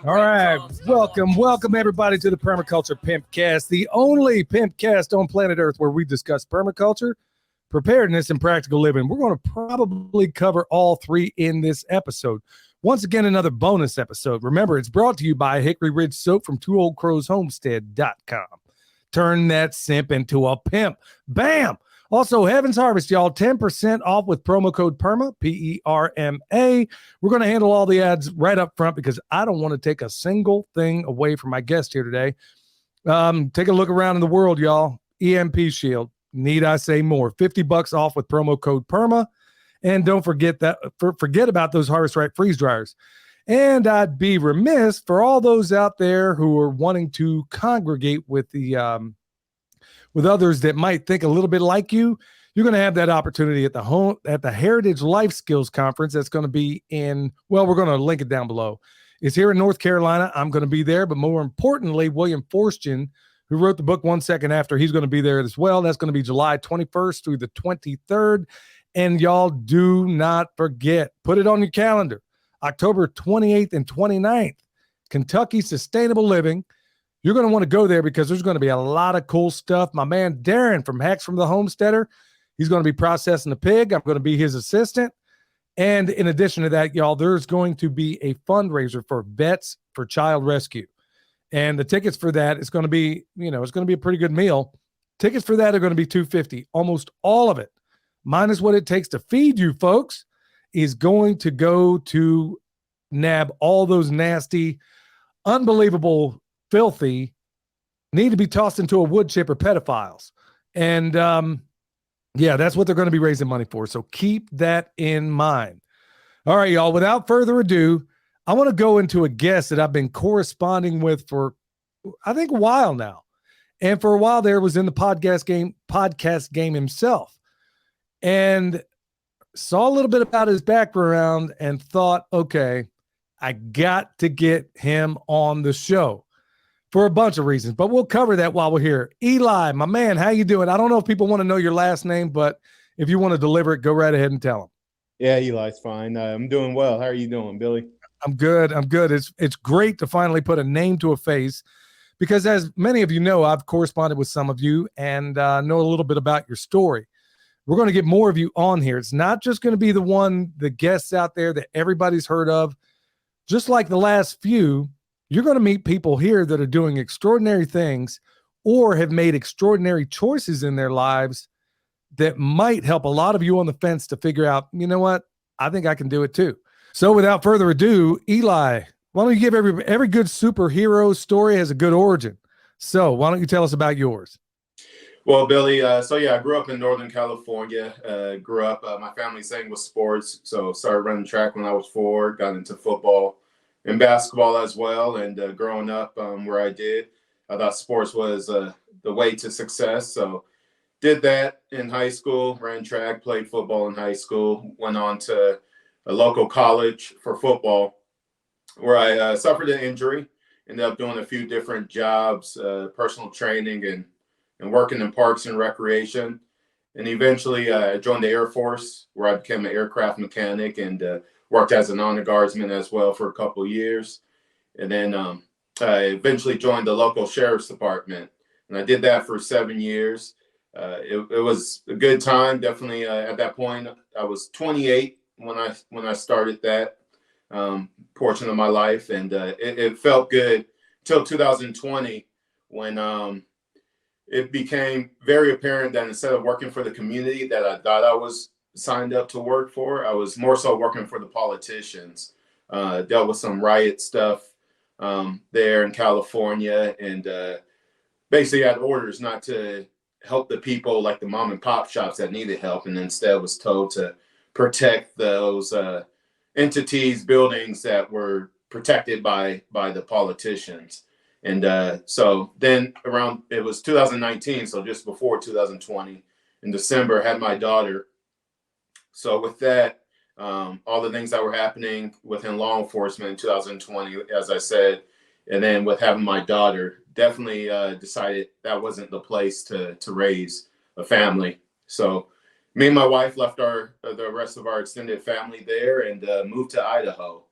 All right, welcome everybody to the Permaculture PIMPcast, the only PIMPcast on planet Earth where we discuss permaculture, preparedness, and practical living. We're going to probably cover all three in this episode. Once again, another bonus episode. Remember, it's brought to you by Hickory Ridge Soap from TwoOldCrowsHomestead.com. Turn that simp into a pimp. Bam! Also, Heaven's Harvest, y'all, 10% off with promo code PERMA, P-E-R-M-A. We're going to handle all the ads right up front because I don't want to take a single thing away from my guest here today. Take a look around in the world, y'all. EMP Shield, need I say more? $50 off with promo code PERMA. And don't forget about those Harvest Right freeze dryers. And I'd be remiss for all those out there who are wanting to congregate with with others that might think a little bit like you. You're going to have that opportunity at the Heritage Life Skills Conference. That's going to be we're going to link it down below. It's here in North Carolina. I'm going to be there, but more importantly, William Forstchen, who wrote the book 1 Second After, he's going to be there as well. That's going to be July 21st through the 23rd. And y'all do not forget, put it on your calendar, October 28th and 29th, Kentucky Sustainable Living. You're going to want to go there because there's going to be a lot of cool stuff. My man Darren from Hacks from the Homesteader, he's going to be processing the pig. I'm going to be his assistant. And in addition to that, y'all, there's going to be a fundraiser for Vets for Child Rescue. And the tickets for that is going to be, it's going to be a pretty good meal. Tickets for that are going to be $250. Almost all of it, minus what it takes to feed you folks, is going to go to nab all those nasty, unbelievable, filthy, need to be tossed into a wood chipper pedophiles. And that's what they're going to be raising money for. So keep that in mind. All right, y'all, without further ado, I want to go into a guest that I've been corresponding with for, I think, a while now. And for a while there was in the podcast game himself. And saw a little bit about his background and thought, okay, I got to get him on the show. For a bunch of reasons, but we'll cover that while we're here. Eli, my man, how you doing? I don't know if people want to know your last name, but if you want to deliver it, go right ahead and tell them. Yeah, Eli's fine. I'm doing well. How are you doing, Billy? I'm good. It's great to finally put a name to a face because, as many of you know, I've corresponded with some of you and know a little bit about your story. We're going to get more of you on here. It's not just going to be the guests out there that everybody's heard of. Just like the last few, you're going to meet people here that are doing extraordinary things or have made extraordinary choices in their lives that might help a lot of you on the fence to figure out, you know what, I think I can do it too. So without further ado, Eli, why don't you give every good superhero story has a good origin. So why don't you tell us about yours? Well, Billy, I grew up in Northern California. My family sang with sports. So started running track when I was 4, got into football and basketball as well. And growing up where I did, I thought sports was the way to success. So did that in high school, ran track, played football in high school, went on to a local college for football where I suffered an injury, ended up doing a few different jobs, personal training and working in parks and recreation. And eventually I joined the Air Force where I became an aircraft mechanic and worked as an honor guardsman as well for a couple of years. And then I eventually joined the local sheriff's department. And I did that for 7 years. It was a good time. Definitely at that point, I was 28 when I started that portion of my life. And it felt good till 2020 when it became very apparent that instead of working for the community that I thought I was signed up to work for, I was more so working for the politicians. Dealt with some riot stuff there in California and basically had orders not to help the people like the mom and pop shops that needed help, and instead was told to protect those entities, buildings that were protected by the politicians. And so then it was 2019, so just before 2020, in December, had my daughter. So with that, all the things that were happening within law enforcement in 2020, as I said, and then with having my daughter, definitely decided that wasn't the place to raise a family. So me and my wife left the rest of our extended family there and moved to Idaho.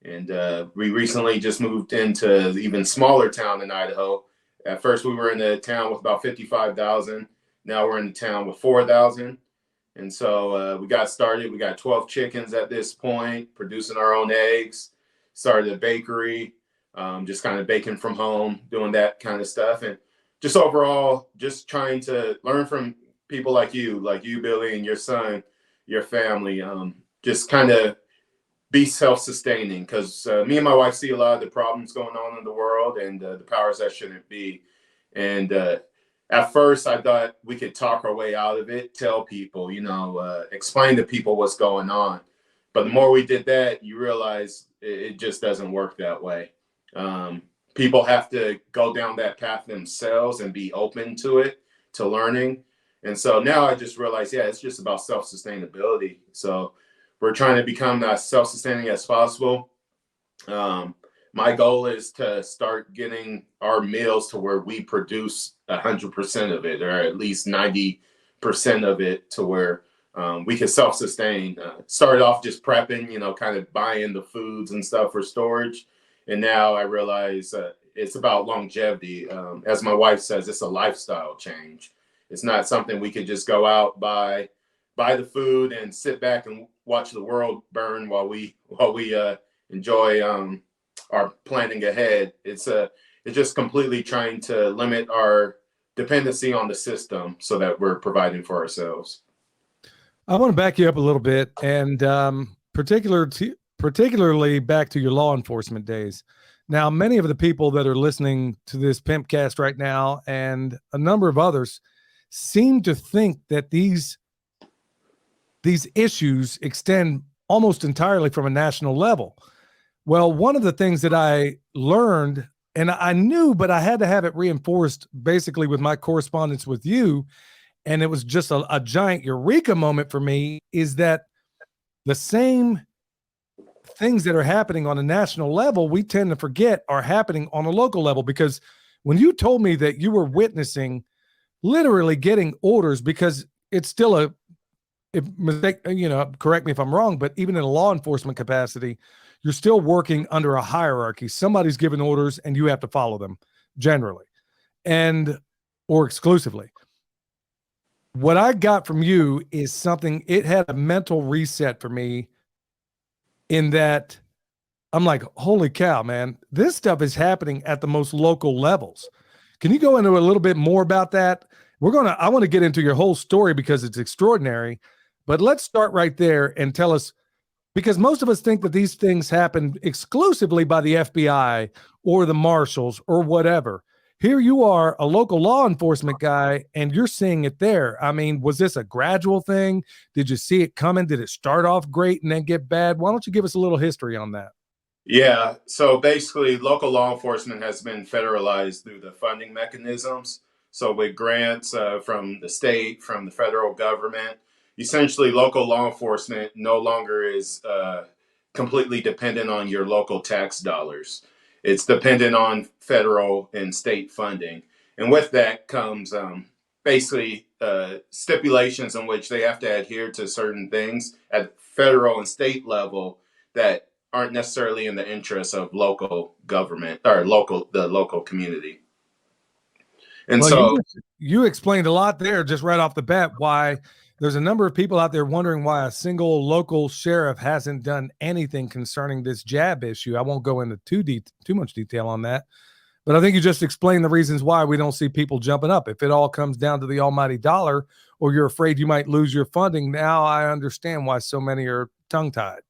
And we recently just moved into an even smaller town in Idaho. At first, we were in a town with about 55,000. Now we're in a town with 4,000. And so we got started. We got 12 chickens at this point, producing our own eggs. Started a bakery, just kind of baking from home, doing that kind of stuff. And just overall, just trying to learn from people like you, Billy, and your son, your family. Just kind of be self-sustaining, because me and my wife see a lot of the problems going on in the world, and the powers that shouldn't be. And at first I thought we could talk our way out of it, tell people, explain to people what's going on. But the more we did that, you realize it just doesn't work that way. People have to go down that path themselves and be open to it, to learning. And so now I just realized, yeah, it's just about self-sustainability. So we're trying to become as self-sustaining as possible. My goal is to start getting our meals to where we produce 100% of it, or at least 90% of it, to where we can self-sustain. Started off just prepping, kind of buying the foods and stuff for storage. And now I realize it's about longevity. As my wife says, it's a lifestyle change. It's not something we could just go out, buy the food and sit back and watch the world burn while we enjoy our planning ahead. It's just completely trying to limit our dependency on the system so that we're providing for ourselves. I want to back you up a little bit, and particularly back to your law enforcement days. Now, many of the people that are listening to this PIMPcast right now, and a number of others, seem to think that these issues extend almost entirely from a national level. Well, one of the things that I learned, and I knew, but I had to have it reinforced basically with my correspondence with you, and it was just a giant Eureka moment for me, is that the same things that are happening on a national level, we tend to forget are happening on a local level. Because when you told me that you were witnessing literally getting orders, because it's still correct me if I'm wrong, but even in a law enforcement capacity, you're still working under a hierarchy. Somebody's giving orders and you have to follow them generally or exclusively. What I got from you is something, it had a mental reset for me, in that I'm like, holy cow, man, this stuff is happening at the most local levels. Can you go into a little bit more about that? I want to get into your whole story because it's extraordinary, but let's start right there and tell us, because most of us think that these things happen exclusively by the FBI or the marshals or whatever. Here you are, a local law enforcement guy, and you're seeing it there. I mean, was this a gradual thing? Did you see it coming? Did it start off great and then get bad? Why don't you give us a little history on that? Yeah, so basically local law enforcement has been federalized through the funding mechanisms. So with grants from the state, from the federal government, essentially local law enforcement no longer is completely dependent on your local tax dollars. It's dependent on federal and state funding. And with that comes basically stipulations in which they have to adhere to certain things at federal and state level that aren't necessarily in the interest of local government or the local community. And well, so you explained a lot there just right off the bat, why there's a number of people out there wondering why a single local sheriff hasn't done anything concerning this jab issue. I won't go into too much detail on that, but I think you just explained the reasons why we don't see people jumping up. If it all comes down to the almighty dollar, or you're afraid you might lose your funding, now I understand why so many are tongue-tied.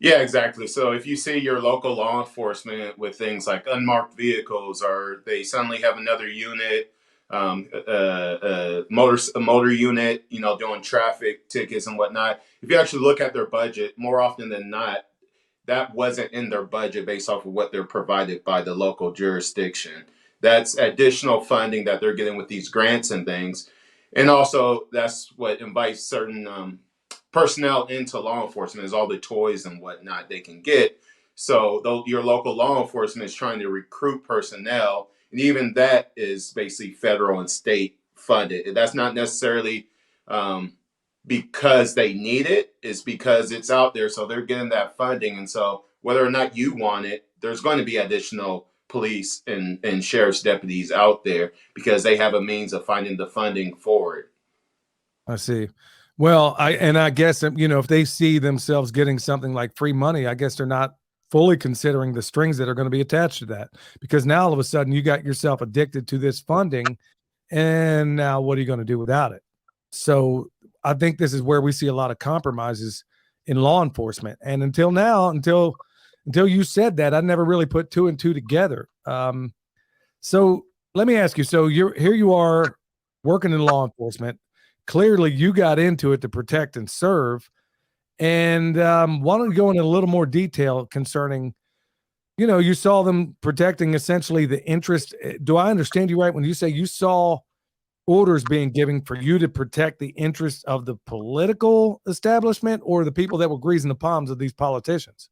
yeah, exactly. So if you see your local law enforcement with things like unmarked vehicles, or they suddenly have another unit, a motor unit, doing traffic tickets and whatnot. If you actually look at their budget, more often than not, that wasn't in their budget based off of what they're provided by the local jurisdiction. That's additional funding that they're getting with these grants and things. And also that's what invites certain personnel into law enforcement, is all the toys and whatnot they can get. So though your local law enforcement is trying to recruit personnel, and even that is basically federal and state funded. That's not necessarily because they need it, it's because it's out there. So they're getting that funding. And so whether or not you want it, there's going to be additional police and sheriff's deputies out there because they have a means of finding the funding for it. I see. Well, I guess, if they see themselves getting something like free money, I guess they're not fully considering the strings that are going to be attached to that, because now all of a sudden you got yourself addicted to this funding, and now what are you going to do without it? So I think this is where we see a lot of compromises in law enforcement. And until now, until you said that, I never really put two and two together. So let me ask you, so you are working in law enforcement. Clearly you got into it to protect and serve. And why don't you go into a little more detail concerning, you saw them protecting essentially the interest. Do I understand you right when you say you saw orders being given for you to protect the interests of the political establishment or the people that were greasing the palms of these politicians?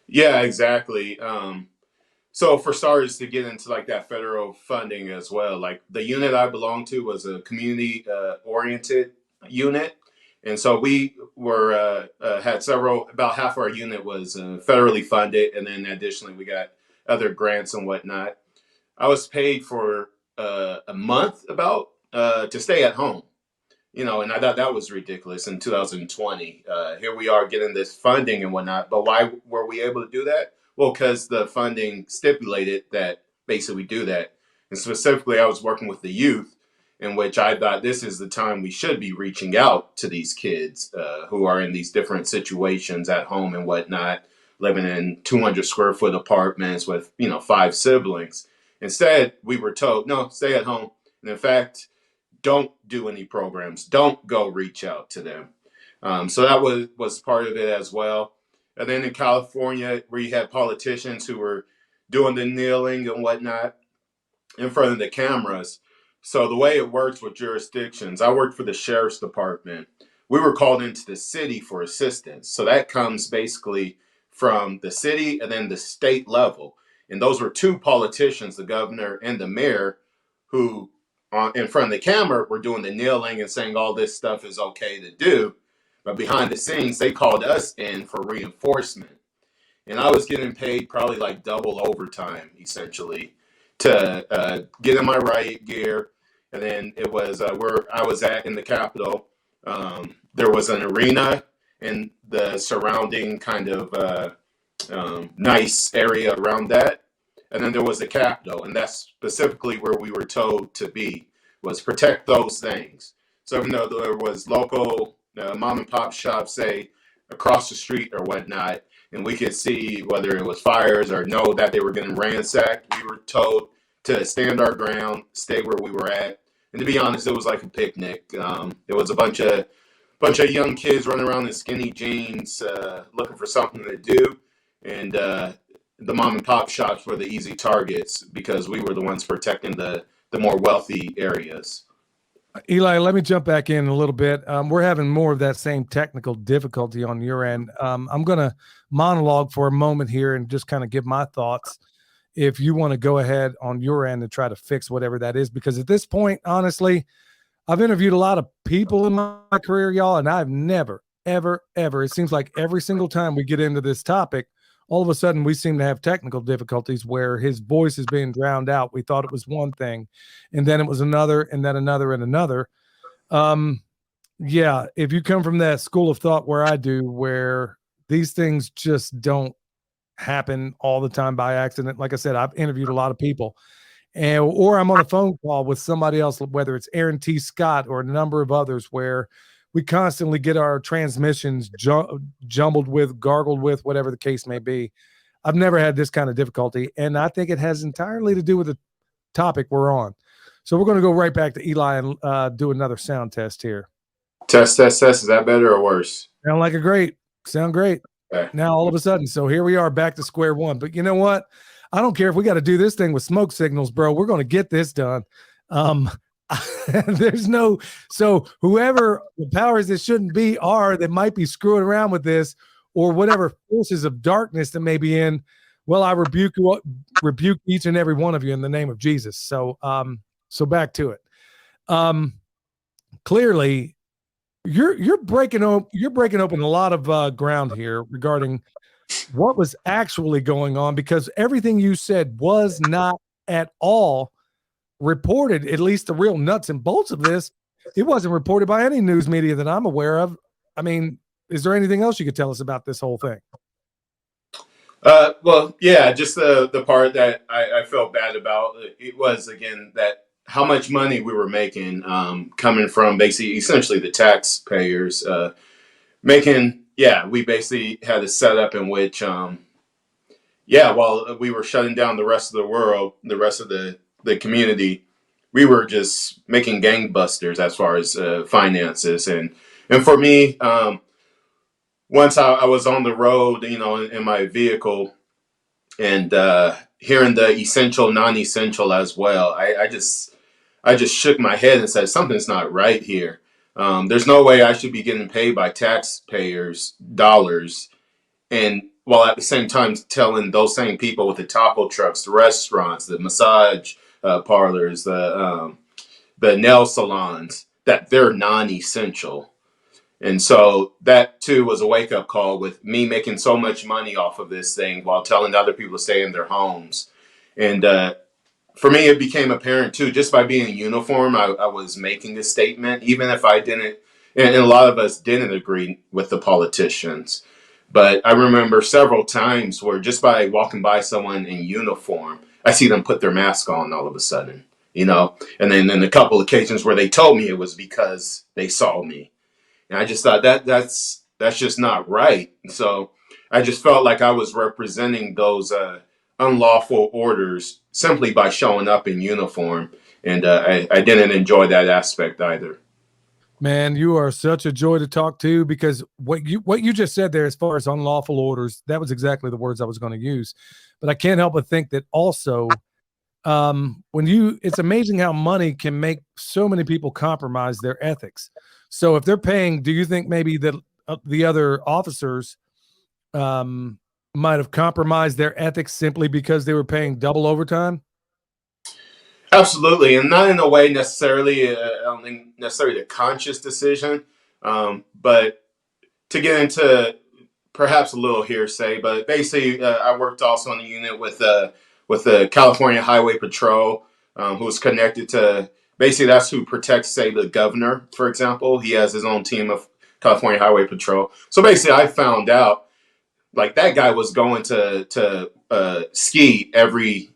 Yeah, exactly. So for starters, to get into like that federal funding as well, like the unit I belonged to was a community oriented unit. And so we were had about half our unit was federally funded. And then additionally, we got other grants and whatnot. I was paid for a month about to stay at home, and I thought that was ridiculous in 2020. Here we are getting this funding and whatnot. But why were we able to do that? Well, because the funding stipulated that basically we do that. And specifically, I was working with the youth, in which I thought this is the time we should be reaching out to these kids who are in these different situations at home and whatnot, living in 200 square foot apartments with, 5 siblings. Instead, we were told, no, stay at home. And in fact, don't do any programs. Don't go reach out to them. So that was part of it as well. And then in California, where you had politicians who were doing the kneeling and whatnot in front of the cameras. So the way it works with jurisdictions, I worked for the sheriff's department. We were called into the city for assistance. So that comes basically from the city and then the state level. And those were 2 politicians, the governor and the mayor, who in front of the camera were doing the kneeling and saying all this stuff is okay to do. But behind the scenes, they called us in for reinforcement. And I was getting paid probably like double overtime, essentially, to get in my riot gear. And then it was where I was at in the Capitol. There was an arena and the surrounding kind of nice area around that. And then there was the Capitol. And that's specifically where we were told to be, was protect those things. So even though there was local mom and pop shops, say, across the street or whatnot, and we could see whether it was fires or know that they were getting ransacked, we were told to stand our ground, stay where we were at. And to be honest, it was like a picnic. It was a bunch of young kids running around in skinny jeans, looking for something to do, and the mom and pop shops were the easy targets because we were the ones protecting the more wealthy areas. Eli, let me jump back in a little bit. We're having more of that same technical difficulty on your end. I'm going to monologue for a moment here and just kind of give my thoughts. If you want to go ahead on your end and try to fix whatever that is, because at this point, honestly, I've interviewed a lot of people in my career, y'all, and I've never, ever, ever, it seems like every single time we get into this topic, all of a sudden we seem to have technical difficulties where his voice is being drowned out. We thought it was one thing, and then it was another, and then another, and another. Yeah, if you come from that school of thought where I do, where these things just don't happen all the time by accident. Like I said, I've interviewed a lot of people, or I'm on a phone call with somebody else, whether it's Aaron T. Scott or a number of others, where we constantly get our transmissions jumbled with, gargled with, whatever the case may be. I've never had this kind of difficulty, and I think it has entirely to do with the topic we're on. So we're going to go right back to Eli and do another sound test here. Test. Is that better or worse? Sound great. Okay. Now all of a sudden, so here we are back to square one. But you know what? I don't care if we got to do this thing with smoke signals, bro. We're going to get this done. So whoever the powers that shouldn't be are that might be screwing around with this, or whatever forces of darkness that may be in, well, I rebuke each and every one of you in the name of Jesus. So back to it. Clearly you're breaking open a lot of ground here regarding what was actually going on, because everything you said was not at all reported, at least the real nuts and bolts of this. It wasn't reported by any news media that I'm aware of. I mean, is there anything else you could tell us about this whole thing? Well, yeah, just the part that I felt bad about, it was, again, that how much money we were making, coming from basically essentially the taxpayers, making, yeah, we basically had a setup in which, yeah, while we were shutting down the rest of the world, the rest of the community, we were just making gangbusters as far as finances. And for me, once I was on the road, in my vehicle, and hearing the essential, non-essential as well, I just shook my head and said something's not right here. There's no way I should be getting paid by taxpayers dollars, and while at the same time telling those same people with the taco trucks, the restaurants, the massage parlors, the nail salons, that they're non-essential. And so that too was a wake up call, with me making so much money off of this thing while telling other people to stay in their homes. And for me, it became apparent too, just by being in uniform, I was making a statement, even if I didn't, and a lot of us didn't agree with the politicians. But I remember several times where just by walking by someone in uniform, I see them put their mask on all of a sudden, and then a couple occasions where they told me it was because they saw me. And I just thought that's just not right. So I just felt like I was representing those unlawful orders simply by showing up in uniform, and I didn't enjoy that aspect either. Man, you are such a joy to talk to, because what you just said there, as far as unlawful orders, that was exactly the words I was going to use. But I can't help but think that also, it's amazing how money can make so many people compromise their ethics. So if they're paying, do you think maybe that the other officers might have compromised their ethics simply because they were paying double overtime? Absolutely, and not in a way necessarily. I don't think necessarily the conscious decision, but to get into perhaps a little hearsay. But basically, I worked also in a unit with the California Highway Patrol, who's connected to, basically, that's who protects, say, the governor, for example. He has his own team of California Highway Patrol. So basically, I found out, like, that guy was going to ski every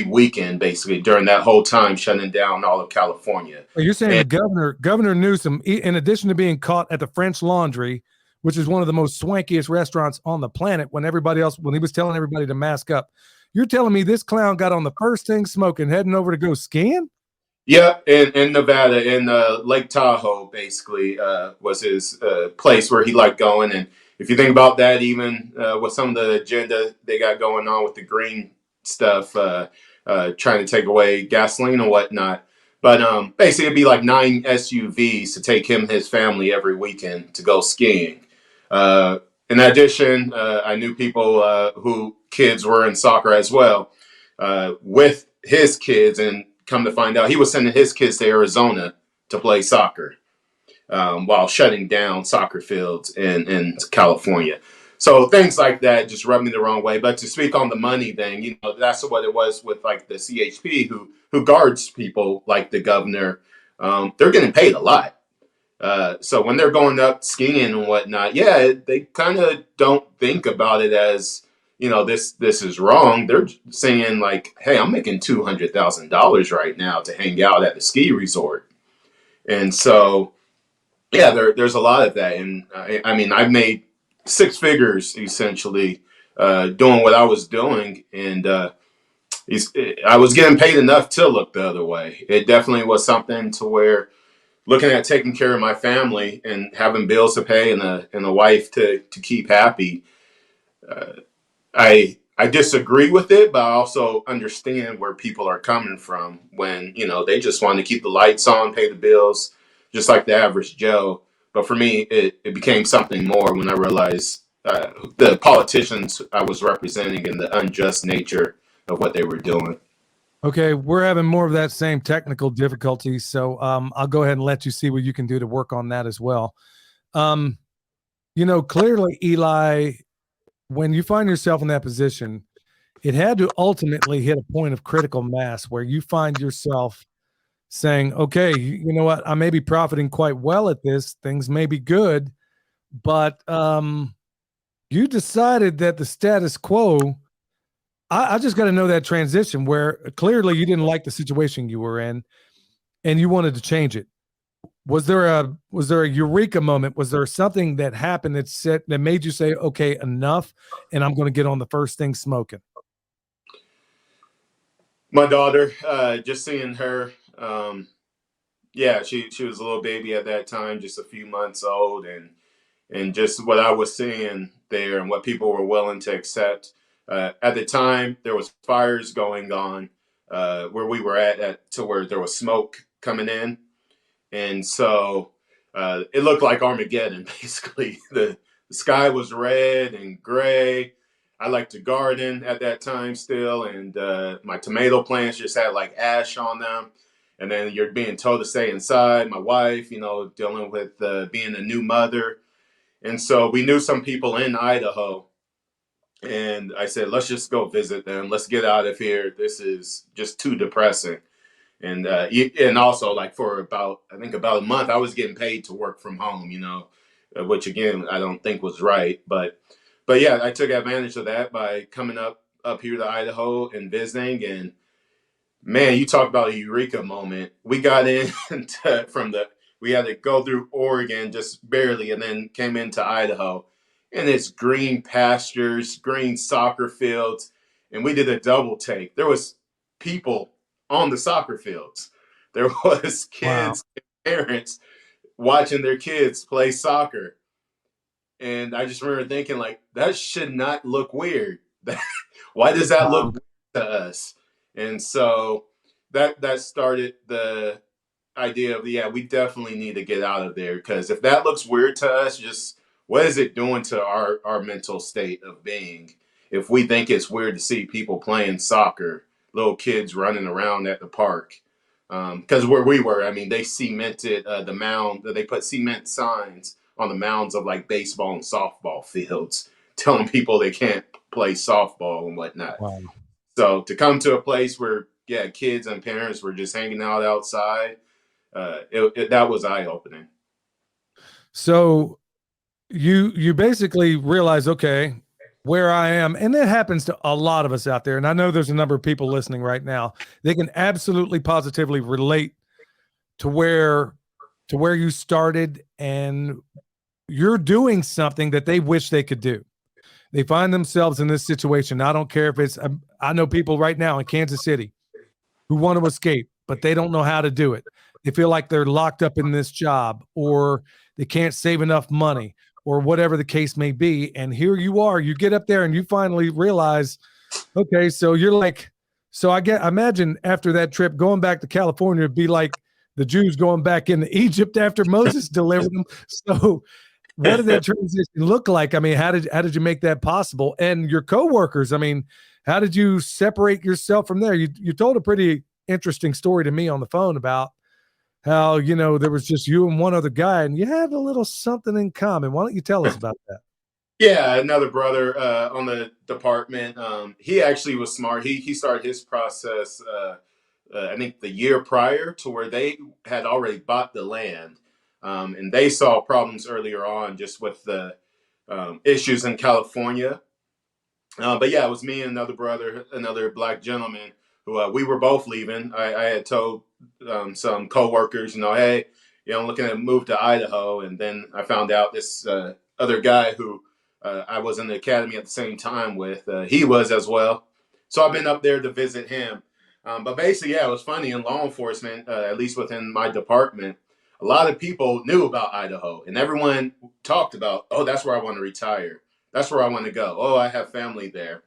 weekend, basically, during that whole time shutting down all of California. Well, you're saying And the Governor Newsom, in addition to being caught at the French Laundry, which is one of the most swankiest restaurants on the planet, when he was telling everybody to mask up, you're telling me this clown got on the first thing smoking, heading over to go skiing? yeah, in Nevada, in Lake Tahoe, basically, was his place where he liked going. And if you think about that, even with some of the agenda they got going on with the green stuff, trying to take away gasoline and whatnot. But basically, it'd be like 9 SUVs to take him and his family every weekend to go skiing. In addition, I knew people who kids were in soccer as well, with his kids, and come to find out, he was sending his kids to Arizona to play soccer, while shutting down soccer fields in California. So things like that just rub me the wrong way. But to speak on the money thing, that's what it was with, like, the CHP, who guards people like the governor. They're getting paid a lot. So when they're going up skiing and whatnot, yeah, they kind of don't think about it as, this is wrong. They're saying, like, hey, I'm making $200,000 right now to hang out at the ski resort. And so, yeah, there's a lot of that. And I mean, I've made 6 figures essentially, doing what I was doing. And I was getting paid enough to look the other way. It definitely was something to where, looking at taking care of my family and having bills to pay, and a wife to keep happy, I disagree with it, but I also understand where people are coming from when, they just want to keep the lights on, pay the bills, just like the average Joe. But for me, it became something more when I realized the politicians I was representing and the unjust nature of what they were doing. Okay, we're having more of that same technical difficulty, so I'll go ahead and let you see what you can do to work on that as well. Clearly, Eli, when you find yourself in that position, it had to ultimately hit a point of critical mass where you find yourself saying, okay, you know what? I may be profiting quite well at this. Things may be good, but you decided that the status quo, I just got to know that transition where clearly you didn't like the situation you were in and you wanted to change it. Was there a eureka moment? Was there something that happened that made you say, okay, enough, and I'm going to get on the first thing smoking? My daughter, just seeing her, yeah, she was a little baby at that time, just a few months old, and just what I was seeing there and what people were willing to accept. At the time, there was fires going on where we were at to where there was smoke coming in, and so it looked like Armageddon. Basically, the sky was red and gray. I liked to garden at that time still, and my tomato plants just had like ash on them. And then you're being told to stay inside. My wife, dealing with being a new mother, and so we knew some people in Idaho. And I said, let's just go visit them. Let's get out of here. This is just too depressing. And also, like, for I think about a month, I was getting paid to work from home, which again, I don't think was right. But yeah, I took advantage of that by coming up here to Idaho and visiting. And man, you talk about a eureka moment. We got in we had to go through Oregon just barely and then came into Idaho. And it's green pastures, green soccer fields. And we did a double take. There was people on the soccer fields. There was Wow. kids and parents watching their kids play soccer. And I just remember thinking, like, that should not look weird. Why does that look weird to us? And so that started the idea of, yeah, we definitely need to get out of there, because if that looks weird to us, just what is it doing to our mental state of being if we think it's weird to see people playing soccer, little kids running around at the park? Because where we were, I mean, they cemented the mound. They put cement signs on the mounds of like baseball and softball fields, telling people they can't play softball and whatnot. Wow. So to come to a place where, yeah, kids and parents were just hanging out outside, that was eye opening. So you basically realize, okay, where I am, and it happens to a lot of us out there, and I know there's a number of people listening right now. They can absolutely positively relate to where you started, and you're doing something that they wish they could do. They find themselves in this situation. I don't care if it's, I know people right now in Kansas City who want to escape, but they don't know how to do it. They feel like they're locked up in this job, or they can't save enough money, or whatever the case may be. And here you are, you get up there and you finally realize, okay, so you're like, so I imagine after that trip, going back to California, it'd be like the Jews going back into Egypt after Moses delivered them. So what did that transition look like? I mean, how did you make that possible? And your coworkers, I mean, how did you separate yourself from there? You told a pretty interesting story to me on the phone about how, there was just you and one other guy, and you had a little something in common. Why don't you tell us about that? Yeah, another brother on the department. He actually was smart. He started his process, I think, the year prior, to where they had already bought the land. And they saw problems earlier on just with the issues in California. But yeah, it was me and another brother, another black gentleman, who we were both leaving. I had told some coworkers, hey, I'm looking to move to Idaho. And then I found out this other guy who I was in the academy at the same time with, he was as well. So I've been up there to visit him. But basically, yeah, it was funny in law enforcement, at least within my department. A lot of people knew about Idaho, and everyone talked about, oh, that's where I want to retire. That's where I want to go. Oh, I have family there.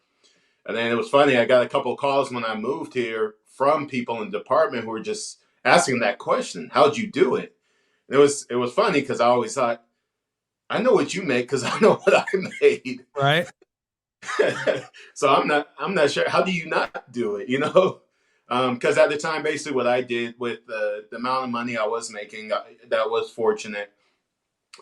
And then it was funny. I got a couple of calls when I moved here from people in the department who were just asking that question: how'd you do it? And it was funny because I always thought, I know what you make because I know what I made. Right. So I'm not sure. How do you not do it? Because at the time, basically what I did with the amount of money I was making, that was fortunate.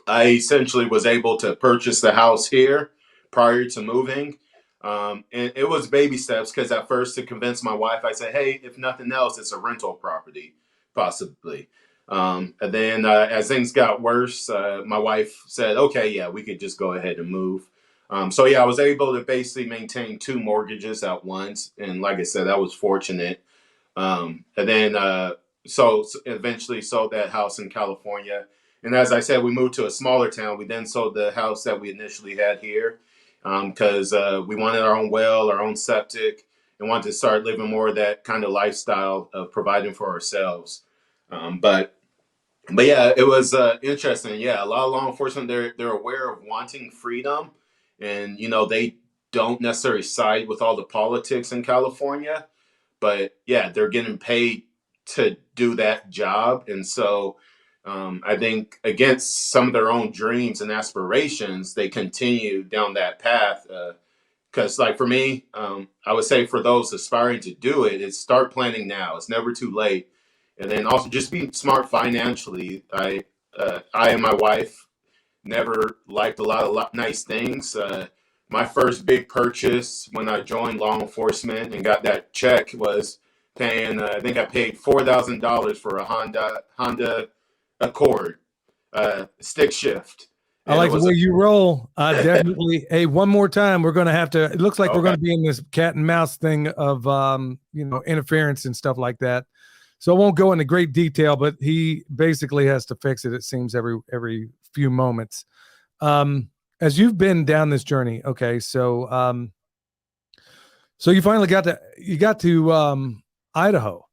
I essentially was able to purchase the house here, prior to moving. And it was baby steps, because at first, to convince my wife, I said, hey, if nothing else, it's a rental property, possibly. And then as things got worse, my wife said, okay, yeah, we could just go ahead and move. So yeah, I was able to basically maintain 2 mortgages at once. And like I said, that was fortunate. And then so eventually sold that house in California. And as I said, we moved to a smaller town. We then sold the house that we initially had here, because we wanted our own well, our own septic, and wanted to start living more of that kind of lifestyle of providing for ourselves. But yeah, it was interesting. Yeah, a lot of law enforcement, they're aware of wanting freedom, and they don't necessarily side with all the politics in California, but yeah, they're getting paid to do that job. And so I think, against some of their own dreams and aspirations, they continue down that path. Because like for me, I would say for those aspiring to do it, it's start planning now. It's never too late. And then also just be smart financially. I and my wife never liked a lot of nice things. My first big purchase when I joined law enforcement and got that check was paying. I think I paid $4,000 for a Honda Accord stick shift. I like the way you roll. Definitely. Hey, one more time, we're going to have to. It looks like we're going to be in this cat and mouse thing of interference and stuff like that. So I won't go into great detail, but he basically has to fix it. It seems every few moments. As you've been down this journey, okay, so you finally got to Idaho.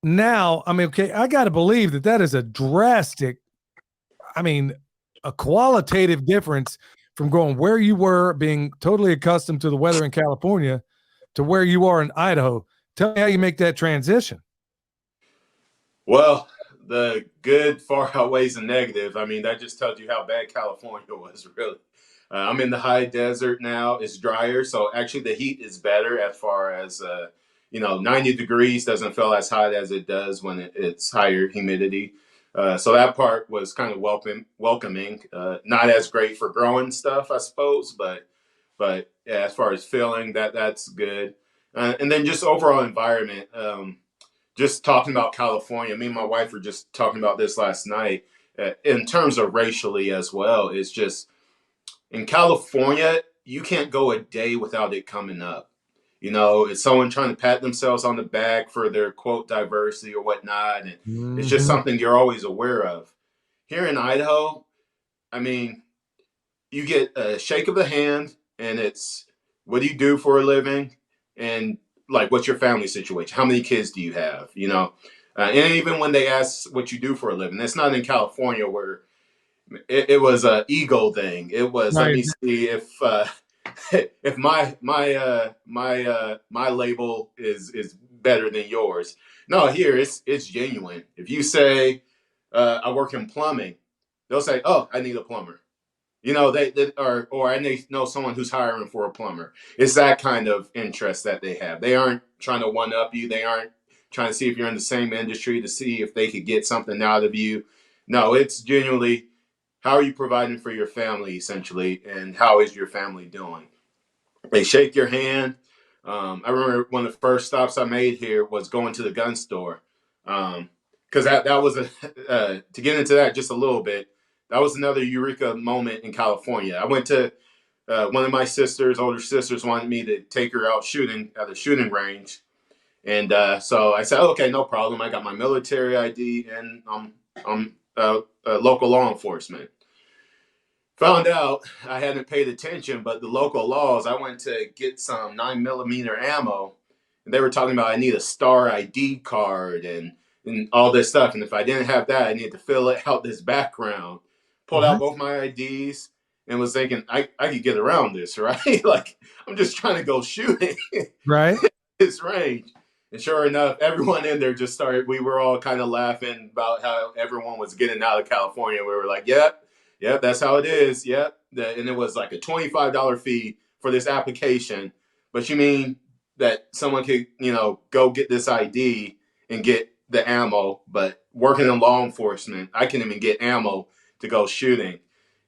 Now, I mean, okay, I got to believe that is a drastic, a qualitative difference from going where you were, being totally accustomed to the weather in California, to where you are in Idaho. Tell me how you make that transition. Well, the good far outweighs the negative. I mean, that just tells you how bad California was, really. I'm in the high desert now. It's drier, so actually the heat is better as far as 90 degrees doesn't feel as hot as it does when it's higher humidity. So that part was kind of welcoming. Not as great for growing stuff, I suppose, but yeah, as far as feeling, that's good. And then just overall environment. Just talking about California, me and my wife were just talking about this last night. In terms of racially as well, it's just in California, you can't go a day without it coming up. It's someone trying to pat themselves on the back for their quote diversity or whatnot, and it's just something you're always aware of. Here in Idaho, I mean, you get a shake of the hand, and it's, what do you do for a living, and like, what's your family situation? How many kids do you have? And even when they ask what you do for a living, it's not in California where it was an ego thing. It was, right. Let me see if if my label is better than yours. No, here it's genuine. If you say I work in plumbing, they'll say, oh, I need a plumber. Or I know someone who's hiring for a plumber. It's that kind of interest that they have. They aren't trying to one up you. They aren't trying to see if you're in the same industry to see if they could get something out of you. No, it's genuinely, how are you providing for your family, essentially, and how is your family doing? They shake your hand. I remember one of the first stops I made here was going to the gun store, because that was to get into that just a little bit. That was another Eureka moment in California. I went to one of my older sisters wanted me to take her out shooting at the shooting range. And so I said, okay, no problem. I got my military ID, and I'm local law enforcement. Found out I hadn't paid attention, but the local laws, I went to get some 9mm ammo, and they were talking about I need a star ID card and all this stuff. And if I didn't have that, I needed to fill out this background. Pulled out both my IDs and was thinking, I could get around this, right? Like, I'm just trying to go shooting. Right. This range. And sure enough, everyone in there just started, we were all kind of laughing about how everyone was getting out of California. We were like, yep, that's how it is. Yep. And it was like a $25 fee for this application. But you mean that someone could, go get this ID and get the ammo, but working in law enforcement, I can even get ammo to go shooting.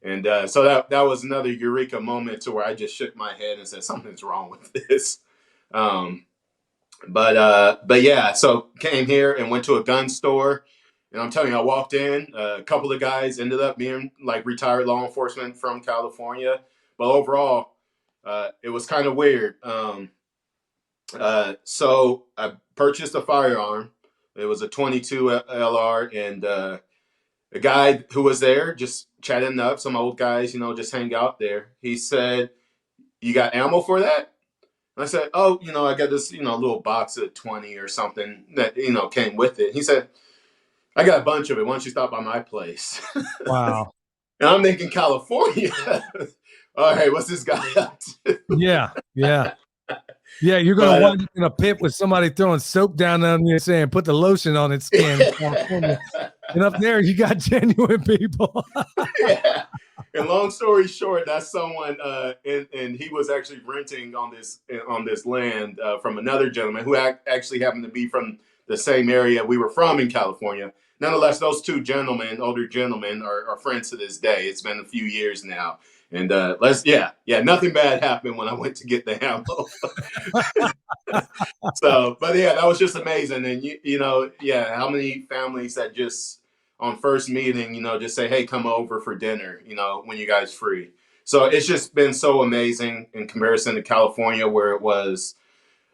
And so that was another Eureka moment to where I just shook my head and said, something's wrong with this. But yeah, so came here and went to a gun store. And I'm telling you, I walked in, a couple of guys ended up being like retired law enforcement from California. But overall, it was kind of weird. So I purchased a firearm. It was a 22 LR, and a guy who was there just chatting up, some old guys, just hang out there. He said, "You got ammo for that?" And I said, "Oh, I got this, little box of 20 or something that, came with it." He said, "I got a bunch of it. Why don't you stop by my place?" Wow. And I'm thinking, California. All right, what's this guy up to? Yeah. Yeah, you're going to wind up in a pit with somebody throwing soap down on you saying, put the lotion on its skin. And up there, you got genuine people. Yeah. And long story short, that's someone, and he was actually renting on this land from another gentleman who actually happened to be from the same area we were from in California. Nonetheless, those two gentlemen, older gentlemen, are friends to this day. It's been a few years now. And nothing bad happened when I went to get the ammo. So, but yeah, that was just amazing. And how many families that just on first meeting, just say, "Hey, come over for dinner, when you guys free." So it's just been so amazing in comparison to California, where it was,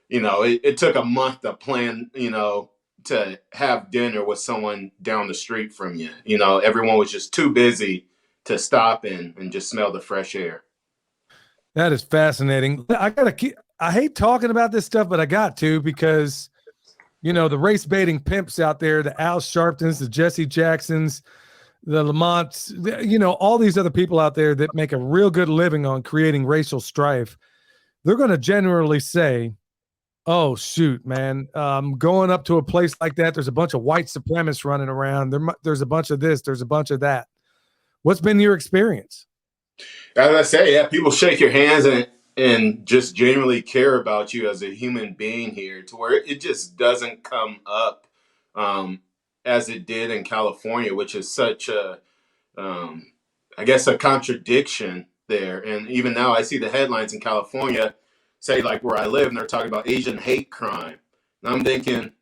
it took a month to plan, to have dinner with someone down the street from you. Everyone was just too busy to stop and just smell the fresh air. That is fascinating. I hate talking about this stuff, but I got to, because, the race baiting pimps out there, the Al Sharptons, the Jesse Jacksons, the Lamonts, all these other people out there that make a real good living on creating racial strife, they're going to generally say, "Oh, shoot, man, going up to a place like that, there's a bunch of white supremacists running around. There's a bunch of this, there's a bunch of that." What's been your experience? As I say, yeah, people shake your hands and just genuinely care about you as a human being here, to where it just doesn't come up as it did in California, which is such I guess, a contradiction there. And even now, I see the headlines in California say, like where I live, and they're talking about Asian hate crime. And I'm thinking,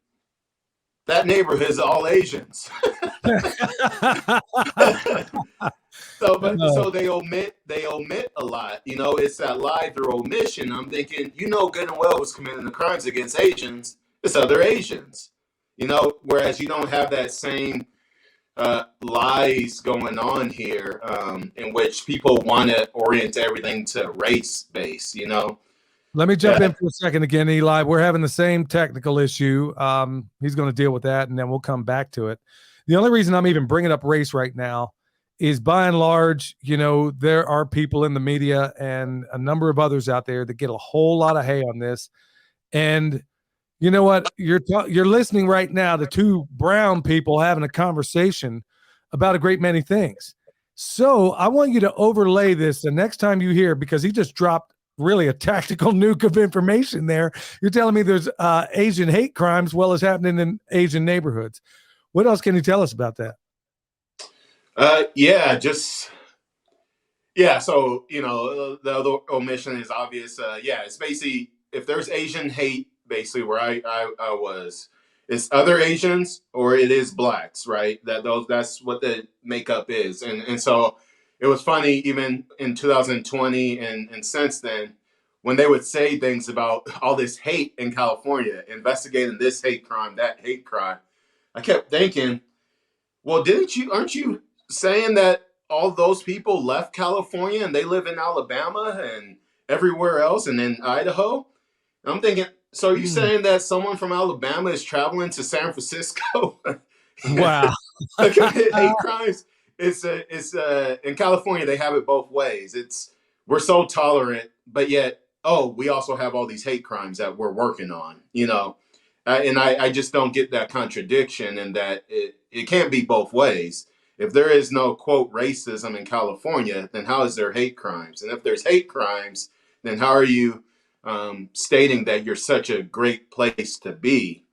that neighborhood is all Asians. So they omit a lot. It's that lie through omission. I'm thinking, good and well was committing the crimes against Asians. It's other Asians. Whereas you don't have that same lies going on here, in which people want to orient everything to race base. Let me jump in for a second again, Eli. We're having the same technical issue. He's going to deal with that, and then we'll come back to it. The only reason I'm even bringing up race right now is, by and large, there are people in the media and a number of others out there that get a whole lot of hay on this. And you know what? You're listening right now to two brown people having a conversation about a great many things. So I want you to overlay this the next time you hear, because he just dropped really a tactical nuke of information there. You're telling me there's Asian hate crimes well as happening in Asian neighborhoods. What else can you tell us about that? So, the other omission is obvious. It's basically, if there's Asian hate, basically where I was, it's other Asians or it is blacks, right? That's what the makeup is. And so it was funny, even in 2020 and since then, when they would say things about all this hate in California, investigating this hate crime, that hate crime, I kept thinking, well, aren't you saying that all those people left California and they live in Alabama and everywhere else and in Idaho? And I'm thinking, so are you saying that someone from Alabama is traveling to San Francisco? Wow. To commit hate crimes? It's in California, they have it both ways. We're so tolerant, but yet, we also have all these hate crimes that we're working on, and I just don't get that contradiction, and that it can't be both ways. If there is no, quote, racism in California, then how is there hate crimes? And if there's hate crimes, then how are you stating that you're such a great place to be?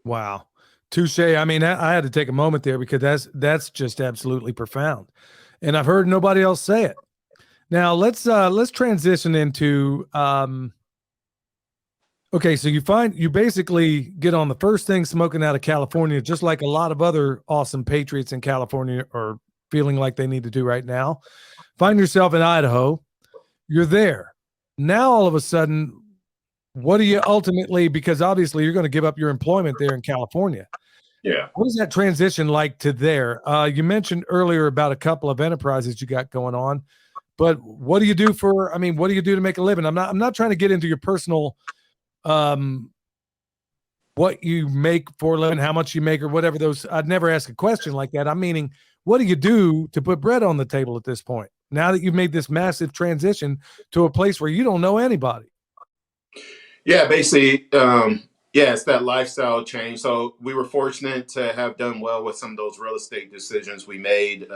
Wow. Touche. I mean, I had to take a moment there, because that's just absolutely profound. and I've heard nobody else say it. Now let's transition into okay, so you basically get on the first thing smoking out of California, just like a lot of other awesome patriots in California are feeling like they need to do right now. Find yourself in Idaho. You're there. Now all of a sudden, what do you ultimately, because obviously you're going to give up your employment there in California. Yeah. What is that transition like to there? You mentioned earlier about a couple of enterprises you got going on, but what do you do what do you do to make a living? I'm not trying to get into your personal what you make for a living, how much you make, or whatever those. I'd never ask a question like that. I'm meaning, what do you do to put bread on the table at this point? Now that you've made this massive transition to a place where you don't know anybody. Yeah, basically, it's that lifestyle change. So we were fortunate to have done well with some of those real estate decisions we made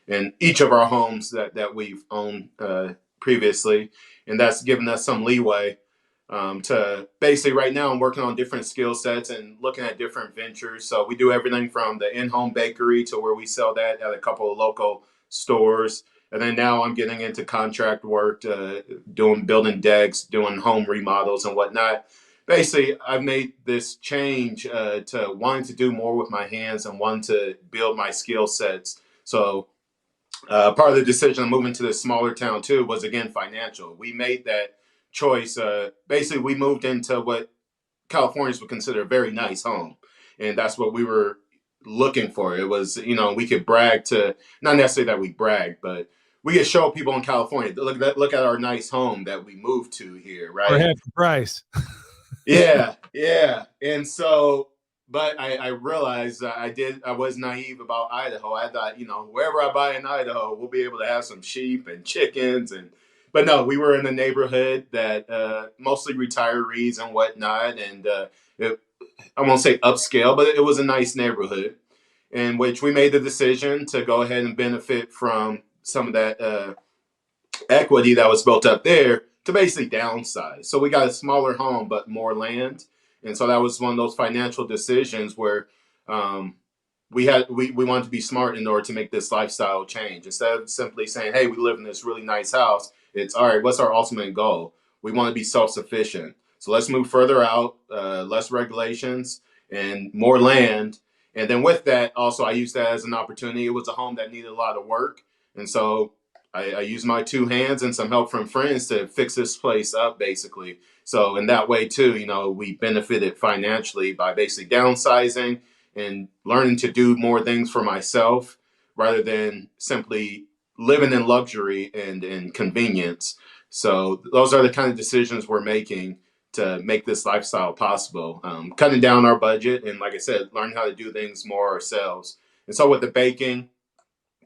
in each of our homes that we've owned previously, and that's given us some leeway to basically right now I'm working on different skill sets and looking at different ventures. So we do everything from the in-home bakery to where we sell that at a couple of local stores. And then now I'm getting into contract work, building decks, doing home remodels and whatnot. Basically, I've made this change to wanting to do more with my hands and wanting to build my skill sets. So part of the decision of moving to this smaller town too was, again, financial. We made that choice. Basically, we moved into what Californians would consider a very nice home. And that's what we were looking for. It was, we could brag to, not necessarily that we brag, but we could show people in California, look at our nice home that we moved to here, right? For half the price. Yeah. And so, but I realized I was naive about Idaho. I thought, wherever I buy in Idaho, we'll be able to have some sheep and chickens. But no, we were in a neighborhood that mostly retirees and whatnot. And I won't say upscale, but it was a nice neighborhood in which we made the decision to go ahead and benefit from some of that equity that was built up there to basically downsize. So we got a smaller home, but more land. And so that was one of those financial decisions where we wanted to be smart in order to make this lifestyle change. Instead of simply saying, hey, we live in this really nice house, it's all right, what's our ultimate goal? We want to be self-sufficient. So let's move further out, less regulations and more land. And then with that, also, I used that as an opportunity. It was a home that needed a lot of work. And so I used my two hands and some help from friends to fix this place up, basically. So in that way, too, we benefited financially by basically downsizing and learning to do more things for myself rather than simply living in luxury and convenience. So those are the kind of decisions we're making to make this lifestyle possible. Cutting down our budget and, like I said, learning how to do things more ourselves. And so with the baking,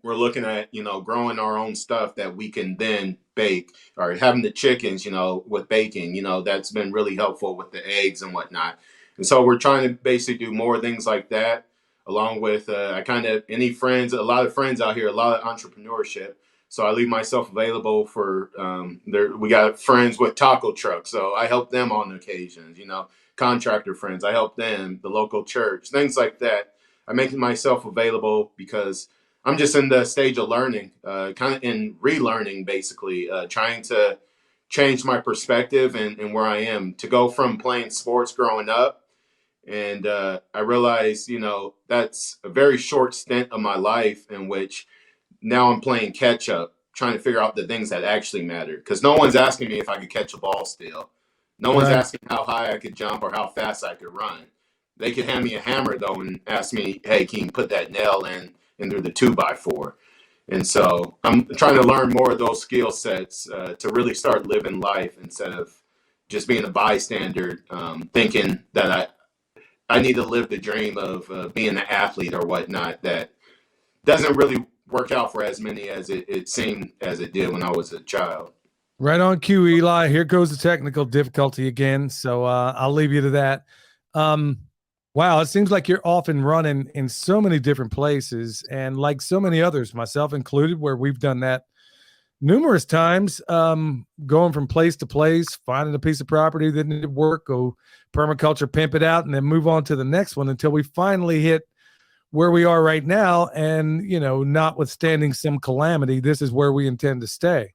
we're looking at, growing our own stuff that we can then bake, or having the chickens, with baking, that's been really helpful with the eggs and whatnot. And so we're trying to basically do more things like that, along with a lot of friends out here, a lot of entrepreneurship. So I leave myself available for we got friends with taco trucks. So I help them on occasions, contractor friends. I help them, the local church, things like that. I make myself available because I'm just in the stage of learning, kind of in relearning, basically, trying to change my perspective and where I am, to go from playing sports growing up. And I realized, that's a very short stint of my life in which now I'm playing catch up, trying to figure out the things that actually matter. Because no one's asking me if I could catch a ball still. No one's asking how high I could jump or how fast I could run. They could hand me a hammer, though, and ask me, hey, can you put that nail in through the 2x4? And so I'm trying to learn more of those skill sets to really start living life instead of just being a bystander, thinking that I need to live the dream of being an athlete or whatnot. That doesn't really work out for as many as it seemed as it did when I was a child. Right on cue, Eli. Here goes the technical difficulty again. So I'll leave you to that. Wow, it seems like you're off and running in so many different places, and like so many others, myself included, where we've done that numerous times, going from place to place, finding a piece of property that needed work, go permaculture, pimp it out, and then move on to the next one until we finally hit where we are right now. And, notwithstanding some calamity, this is where we intend to stay.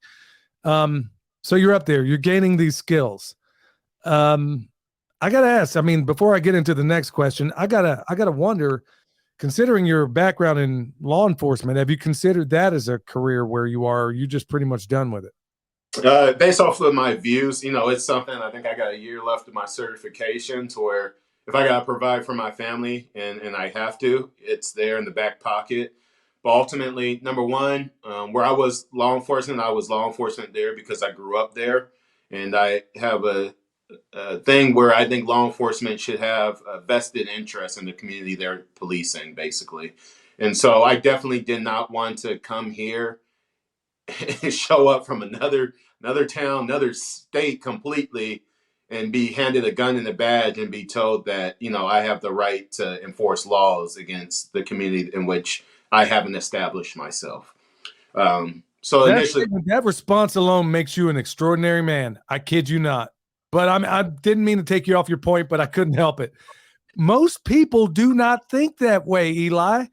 So you're up there, you're gaining these skills. I got to ask, before I get into the next question, I gotta wonder, considering your background in law enforcement, have you considered that as a career where you are, or are you just pretty much done with it? Based off of my views, it's something. I think I got a year left of my certification, to where if I got to provide for my family and I have to, it's there in the back pocket. But ultimately, number one, where I was law enforcement there because I grew up there. And I have a thing where I think law enforcement should have a vested interest in the community they're policing, basically. And so I definitely did not want to come here and show up from another town, another state completely, and be handed a gun and a badge and be told that, I have the right to enforce laws against the community in which I haven't established myself. So initially, that response alone makes you an extraordinary man. I kid you not. But I didn't mean to take you off your point, but I couldn't help it. Most people do not think that way, Eli.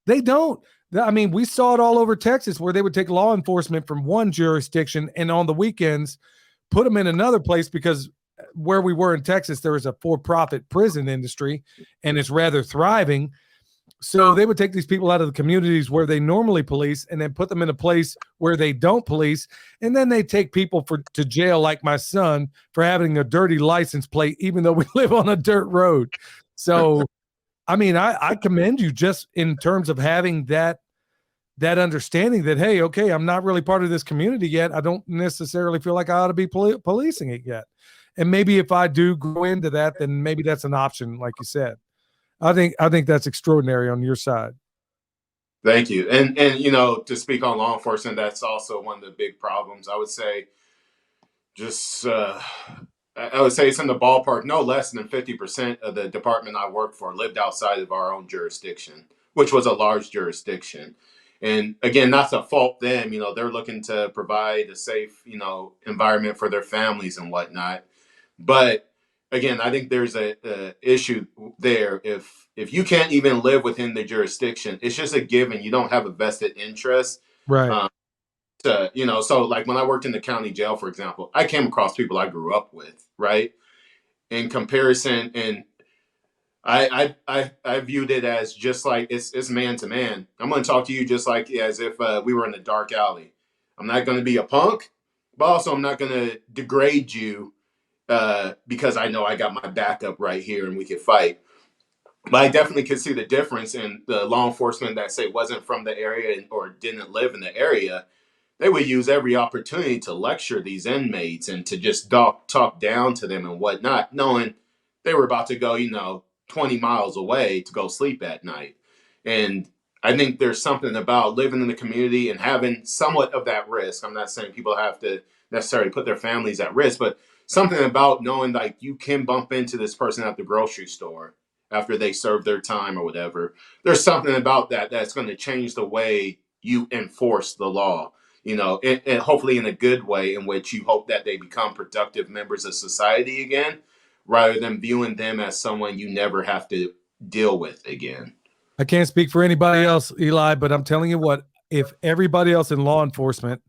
They don't. We saw it all over Texas, where they would take law enforcement from one jurisdiction and on the weekends put them in another place, because where we were in Texas, there was a for-profit prison industry and it's rather thriving. So they would take these people out of the communities where they normally police and then put them in a place where they don't police. And then they take people to jail, like my son, for having a dirty license plate, even though we live on a dirt road. So, I commend you just in terms of having that understanding that, hey, okay, I'm not really part of this community yet. I don't necessarily feel like I ought to be policing it yet. And maybe if I do go into that, then maybe that's an option, like you said. I think that's extraordinary on your side. Thank you. And to speak on law enforcement, that's also one of the big problems. I would say I would say it's in the ballpark. No less than 50% of the department I worked for lived outside of our own jurisdiction, which was a large jurisdiction. And again, not to fault them, they're looking to provide a safe, environment for their families and whatnot. But again, I think there's a issue there. If you can't even live within the jurisdiction, it's just a given. You don't have a vested interest. Right. So like when I worked in the county jail, for example, I came across people I grew up with, right? In comparison, and I viewed it as just like it's man to man. I'm going to talk to you just like as if we were in a dark alley. I'm not going to be a punk, but also I'm not going to degrade you because I know I got my backup right here and we could fight. But I definitely could see the difference in the law enforcement that say wasn't from the area or didn't live in the area. They would use every opportunity to lecture these inmates and to just talk down to them and whatnot, knowing they were about to go, 20 miles away to go sleep at night. And I think there's something about living in the community and having somewhat of that risk. I'm not saying people have to necessarily put their families at risk, but something about knowing like you can bump into this person at the grocery store after they serve their time or whatever. There's something about that that's going to change the way you enforce the law, and hopefully in a good way in which you hope that they become productive members of society again, rather than viewing them as someone you never have to deal with again. I can't speak for anybody else, Eli, but I'm telling you what, if everybody else in law enforcement,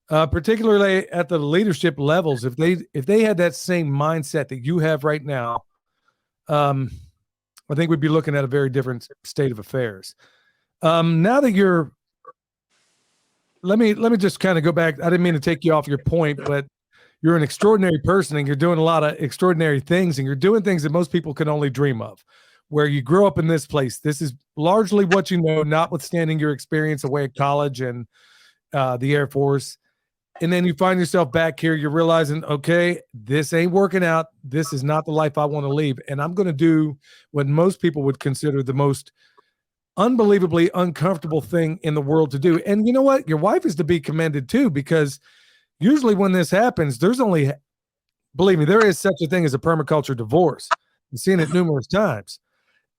particularly at the leadership levels, if they had that same mindset that you have right now, I think we'd be looking at a very different state of affairs. Now that let me just kind of go back. I didn't mean to take you off your point, but you're an extraordinary person and you're doing a lot of extraordinary things, and you're doing things that most people can only dream of. Where you grew up in this place, this is largely what you know, notwithstanding your experience away at college and the Air Force. And then you find yourself back here, you're realizing, okay, this ain't working out. This is not the life I want to lead. And I'm going to do what most people would consider the most unbelievably uncomfortable thing in the world to do. And you know what? Your wife is to be commended too, because usually when this happens, believe me, there is such a thing as a permaculture divorce. I've seen it numerous times.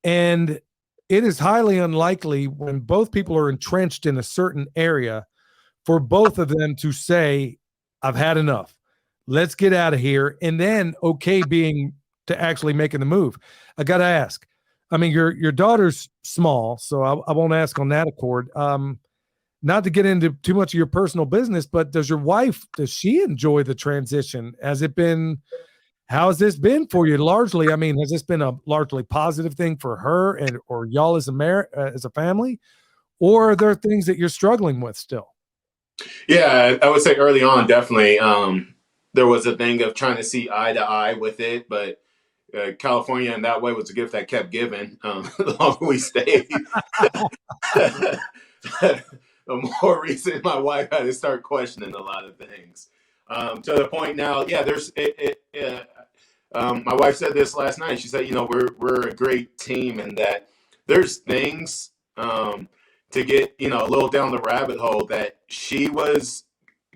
And it is highly unlikely when both people are entrenched in a certain area for both of them to say, I've had enough. Let's get out of here. And then being to actually making the move. I got to ask, I mean, your daughter's small, so I won't ask on that accord. Not to get into too much of your personal business, but does she enjoy the transition? How has this been for you largely? I mean, has this been a largely positive thing for her or y'all as a family, or are there things that you're struggling with still? Yeah, I would say early on, definitely. There was a thing of trying to see eye to eye with it, but California in that way was a gift that kept giving. The longer we stayed, the more reason my wife had to start questioning a lot of things. To the point now, yeah, my wife said this last night. She said, we're a great team, and that there's things to get a little down the rabbit hole that she was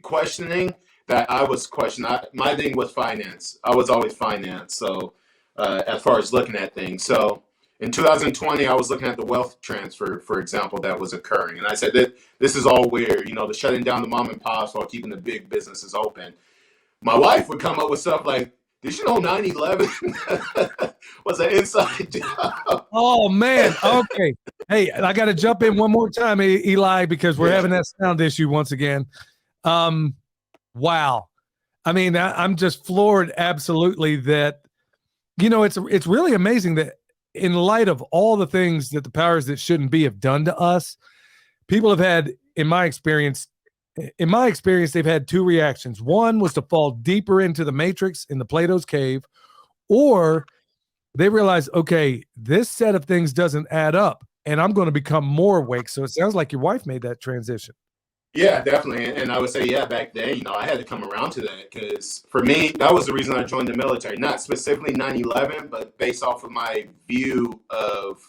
questioning that I was questioning. My thing was finance. I was always finance. So as far as looking at things, so in 2020, I was looking at the wealth transfer, for example, that was occurring, and I said that this is all weird. The shutting down the mom and pops while keeping the big businesses open. My wife would come up with stuff like, did you know 9/11 was an inside job? Oh man. Okay. Hey, I got to jump in one more time, Eli, because we're having that sound issue once again. Wow. I mean, I'm just floored absolutely that, it's really amazing that in light of all the things that the powers that shouldn't be have done to us, people have had, in my experience, they've had two reactions. One was to fall deeper into the matrix in the Plato's cave, or they realize, okay, this set of things doesn't add up and I'm going to become more awake. So it sounds like your wife made that transition. Yeah, definitely. And I would say, yeah, back then, I had to come around to that because for me, that was the reason I joined the military. Not specifically 9/11, but based off of my view of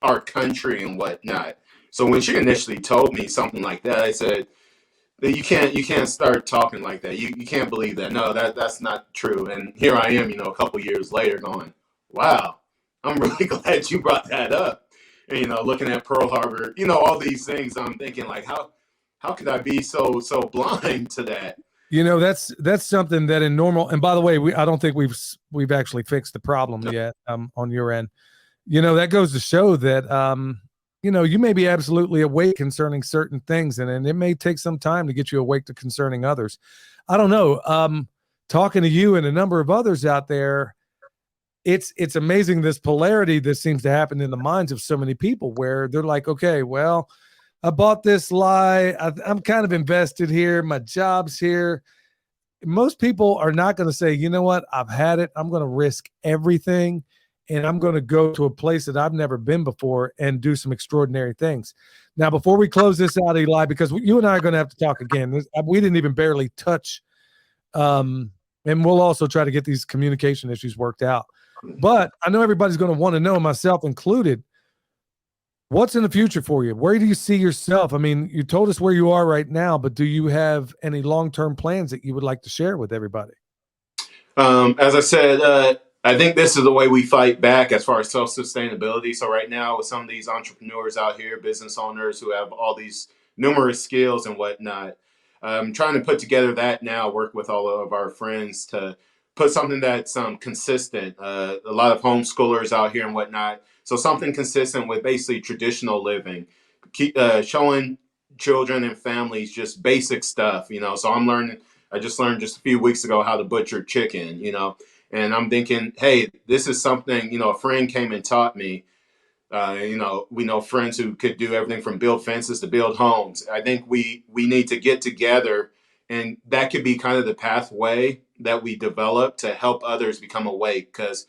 our country and whatnot. So when she initially told me something like that, I said, you can't start talking like that. You can't believe that. No, that's not true. And here I am, a couple years later going, wow, I'm really glad you brought that up. And, looking at Pearl Harbor, all these things, I'm thinking like, how could I be so blind to that? That's something that in normal, and by the way, I don't think we've actually fixed the problem yet on your end. That goes to show that you may be absolutely awake concerning certain things, and it may take some time to get you awake to concerning others. I don't know. Talking to you and a number of others out there, it's amazing this polarity that seems to happen in the minds of so many people where they're like, okay, well, I bought this lie. I'm kind of invested here. My job's here. Most people are not going to say, you know what? I've had it. I'm going to risk everything. And I'm going to go to a place that I've never been before and do some extraordinary things. Now, before we close this out, Eli, because you and I are going to have to talk again. We didn't even barely touch. And we'll also try to get these communication issues worked out. But I know everybody's going to want to know, myself included, what's in the future for you? Where do you see yourself? I mean, you told us where you are right now, but do you have any long-term plans that you would like to share with everybody? As I said, I think this is the way we fight back as far as self-sustainability. So right now with some of these entrepreneurs out here, business owners who have all these numerous skills and whatnot, trying to put together that now, work with all of our friends to put something that's consistent. A lot of homeschoolers out here and whatnot. So something consistent with basically traditional living, keep showing children and families just basic stuff, So I just learned just a few weeks ago how to butcher chicken, and I'm thinking, hey, this is something, a friend came and taught me. We know friends who could do everything from build fences to build homes. I think we need to get together, and that could be kind of the pathway that we develop to help others become awake. Because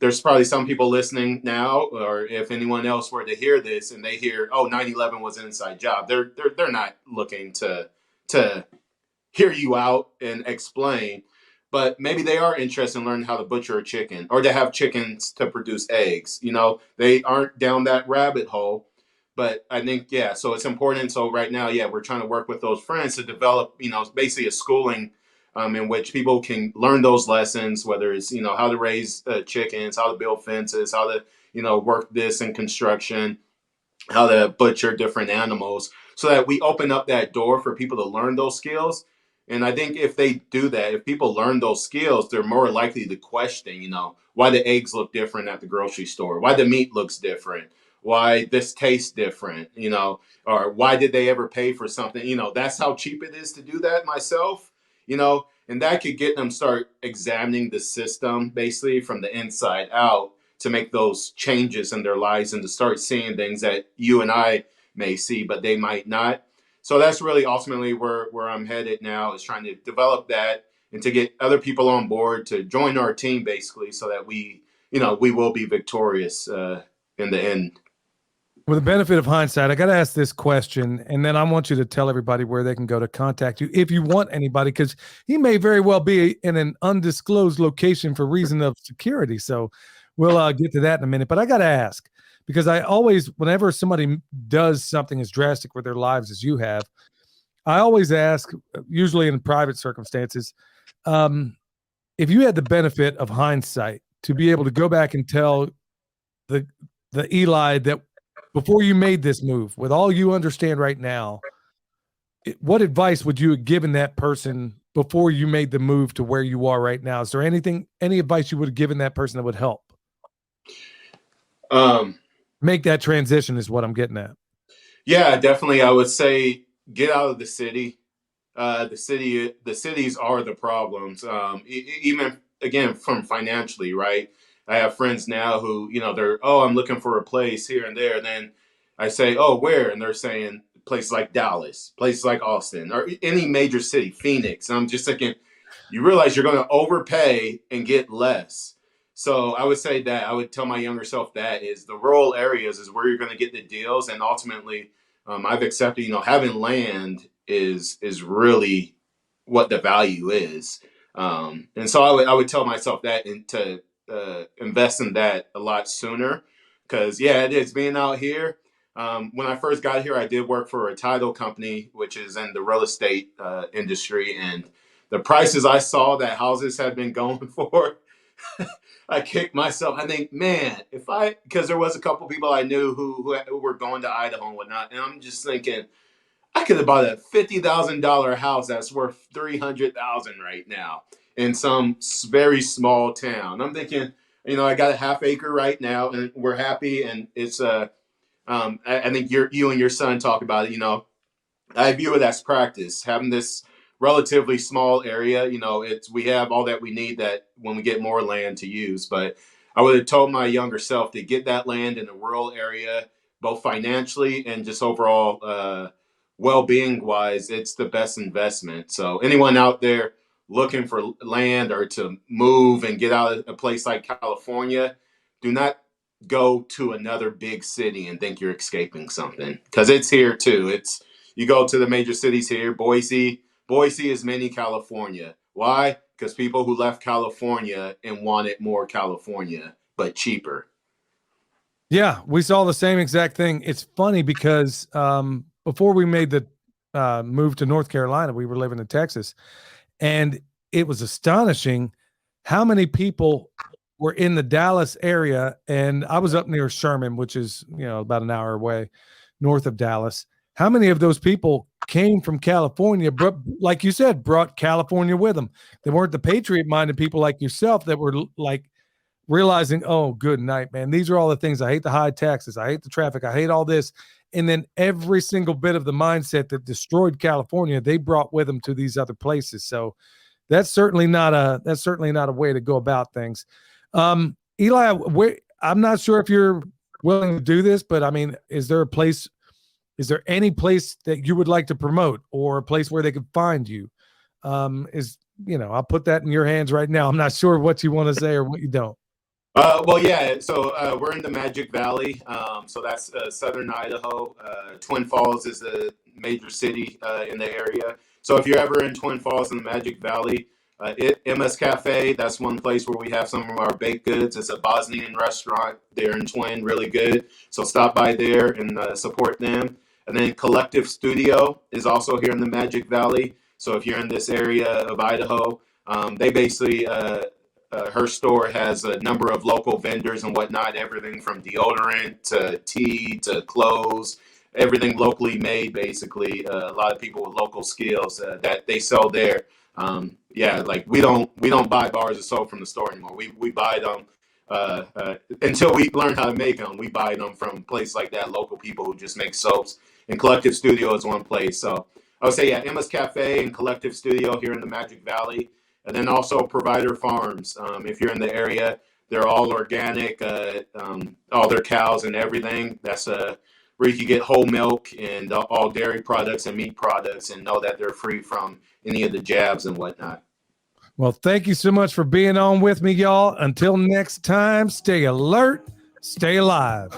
there's probably some people listening now, or if anyone else were to hear this and they hear, oh, 9/11 was an inside job, they're not looking to hear you out and explain. But maybe they are interested in learning how to butcher a chicken or to have chickens to produce eggs. They aren't down that rabbit hole. But I think, yeah, so it's important. So right now, yeah, we're trying to work with those friends to develop, basically a schooling in which people can learn those lessons, whether it's, how to raise chickens, how to build fences, how to, work this in construction, how to butcher different animals, so that we open up that door for people to learn those skills. And I think if they do that, if people learn those skills, they're more likely to question, why the eggs look different at the grocery store, why the meat looks different, why this tastes different, or why did they ever pay for something? That's how cheap it is to do that myself, and that could get them start examining the system basically from the inside out to make those changes in their lives and to start seeing things that you and I may see, but they might not. So that's really ultimately where I'm headed now, is trying to develop that and to get other people on board to join our team basically, so that we will be victorious in the end. With the benefit of hindsight, I got to ask this question, and then I want you to tell everybody where they can go to contact you if you want anybody, because he may very well be in an undisclosed location for reason of security. So we'll get to that in a minute. But I got to ask, because I always, whenever somebody does something as drastic with their lives as you have, I always ask, usually in private circumstances, if you had the benefit of hindsight to be able to go back and tell the Eli that before you made this move, with all you understand right now, what advice would you have given that person before you made the move to where you are right now? Is there any advice you would have given that person that would help make that transition, is what I'm getting at? Yeah, definitely. I would say get out of the city. The cities are the problems. Even again, from financially, right? I have friends now who, I'm looking for a place here and there. And then I say, oh, where? And they're saying places like Dallas, places like Austin, or any major city, Phoenix. And I'm just thinking, you realize you're going to overpay and get less. So I would say that I would tell my younger self that is the rural areas is where you're going to get the deals. And ultimately, I've accepted, having land is really what the value is. And so I would tell myself that, and to invest in that a lot sooner, because it is being out here. When I first got here, I did work for a title company, which is in the real estate industry, and the prices I saw that houses had been going for, I kicked myself. I think, man, because there was a couple people I knew who were going to Idaho and whatnot, and I'm just thinking, I could have bought a $50,000 house that's worth $300,000 right now in some very small town. I'm thinking, I got a half acre right now, and we're happy, and it's I think you and your son talk about it. I view it as practice. Having this relatively small area, we have all that we need that when we get more land to use. But I would have told my younger self to get that land in a rural area, both financially and just overall well-being wise. It's the best investment. So anyone out there looking for land or to move and get out of a place like California, do not go to another big city and think you're escaping something, because it's here too. You go to the major cities here, Boise is mini California. Why? Because people who left California and wanted more California, but cheaper. Yeah, we saw the same exact thing. It's funny because before we made the move to North Carolina, we were living in Texas, and it was astonishing how many people were in the Dallas area. And I was up near Sherman, which is, about an hour away north of Dallas. How many of those people came from California, but like you said, brought California with them? They weren't the patriot-minded people like yourself that were like realizing, oh, good night, man. These are all the things. I hate the high taxes. I hate the traffic. I hate all this. And then every single bit of the mindset that destroyed California, they brought with them to these other places. So that's certainly not a way to go about things. Eli, I'm not sure if you're willing to do this, but I mean, is there any place that you would like to promote, or a place where they could find you? I'll put that in your hands right now. I'm not sure what you want to say or what you don't. Well, yeah. So we're in the Magic Valley. So that's southern Idaho. Twin Falls is a major city in the area. So if you're ever in Twin Falls in the Magic Valley, MS Cafe, that's one place where we have some of our baked goods. It's a Bosnian restaurant there in Twin, really good. So stop by there and support them. And then Collective Studio is also here in the Magic Valley. So if you're in this area of Idaho, they basically, her store has a number of local vendors and whatnot, everything from deodorant to tea to clothes. everything locally made, basically. A lot of people with local skills that they sell there. Like we don't buy bars of soap from the store anymore. We buy them until we learn how to make them. We buy them from places like that, local people who just make soaps. And Collective Studio is one place. So I would say, yeah, Emma's Cafe and Collective Studio here in the Magic Valley. And then also Provider Farms. If you're in the area, they're all organic, all their cows and everything. That's where you can get whole milk and all dairy products and meat products and know that they're free from any of the jabs and whatnot. Well, thank you so much for being on with me, y'all. Until next time, stay alert, stay alive.